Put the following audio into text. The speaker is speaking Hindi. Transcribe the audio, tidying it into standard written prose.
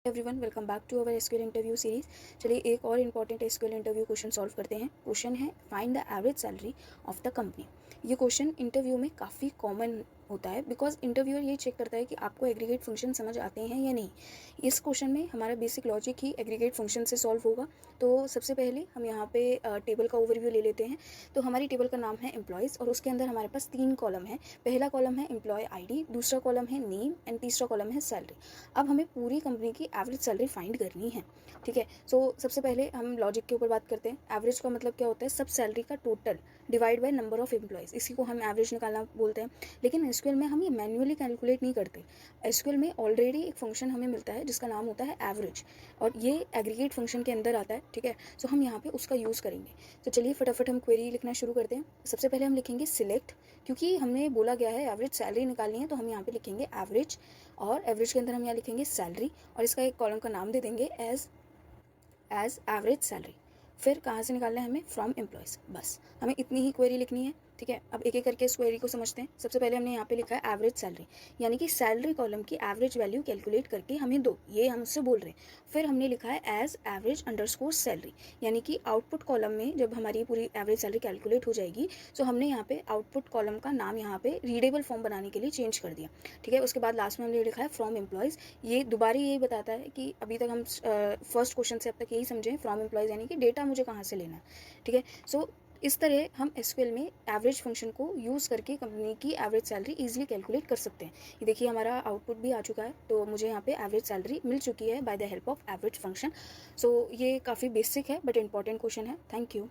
Everyone, welcome back to our SQL interview series. चलिए एक और important SQL interview question solve करते हैं। क्वेश्चन है find the average salary of the company. ये क्वेश्चन इंटरव्यू में काफ़ी कॉमन होता है बिकॉज इंटरव्यूअर ये चेक करता है कि आपको एग्रीगेट फंक्शन समझ आते हैं या नहीं। इस क्वेश्चन में हमारा बेसिक लॉजिक ही एग्रीगेट फंक्शन से सॉल्व होगा। तो सबसे पहले हम यहाँ पे टेबल का ओवरव्यू ले लेते हैं। तो हमारी टेबल का नाम है एम्प्लॉयज़ और उसके अंदर हमारे पास 3 कॉलम है। पहला कॉलम है एम्प्लॉय आईडी, दूसरा कॉलम है नेम एंड तीसरा कॉलम है सैलरी। अब हमें पूरी कंपनी की एवरेज सैलरी फाइंड करनी है। ठीक है, सो सबसे पहले हम लॉजिक के ऊपर बात करते हैं। एवरेज का मतलब क्या होता है? सब सैलरी का total divide by number of employees, इसी को हम एवरेज निकालना बोलते हैं। लेकिन एसक्यूएल में हम ये मैन्युअली कैलकुलेट नहीं करते। एसक्यूएल में ऑलरेडी एक फंक्शन हमें मिलता है जिसका नाम होता है एवरेज, और ये एग्रीगेट फंक्शन के अंदर आता है। ठीक है, सो हम यहाँ पे उसका यूज़ करेंगे। तो चलिए फटाफट हम क्वेरी लिखना शुरू करते हैं। सबसे पहले हम लिखेंगे सिलेक्ट, क्योंकि हमने बोला गया है एवरेज सैलरी निकालनी है, तो हम यहाँ पे लिखेंगे एवरेज, और एवरेज के अंदर हम यहाँ लिखेंगे सैलरी, और इसका एक कॉलम का नाम दे देंगे एज एवरेज सैलरी। फिर कहाँ से निकालना है हमें? From employees. बस हमें इतनी ही क्वेरी लिखनी है। ठीक है, अब एक एक करके इस क्वेरी को समझते हैं। सबसे पहले हमने यहाँ पे लिखा है एवरेज सैलरी, यानी कि सैलरी कॉलम की एवरेज वैल्यू कैलकुलेट करके हमें दो, ये हम उससे बोल रहे हैं। फिर हमने लिखा है एज एवरेज अंडरस्कोर सैलरी, यानी कि आउटपुट कॉलम में जब हमारी पूरी एवरेज सैलरी कैलकुलेट हो जाएगी, तो हमने यहाँ पे आउटपुट कॉलम का नाम यहाँ पे रीडेबल फॉर्म बनाने के लिए चेंज कर दिया। ठीक है, उसके बाद लास्ट में हमने लिखा है फ्रॉम एम्प्लॉयज़। ये दोबारा यही बताता है कि अभी तक हम फर्स्ट क्वेश्चन से अब तक यही समझे, फ्रॉम एम्प्लॉयज़ यानी कि डेटा मुझे कहाँ से लेना है। ठीक है, सो इस तरह हम एसक्यूएल में एवरेज फंक्शन को यूज़ करके कंपनी की एवरेज सैलरी इजीली कैलकुलेट कर सकते हैं। ये देखिए हमारा आउटपुट भी आ चुका है, तो मुझे यहाँ पे एवरेज सैलरी मिल चुकी है by the help of average function. So ये काफ़ी बेसिक है बट इंपॉर्टेंट क्वेश्चन है। Thank you.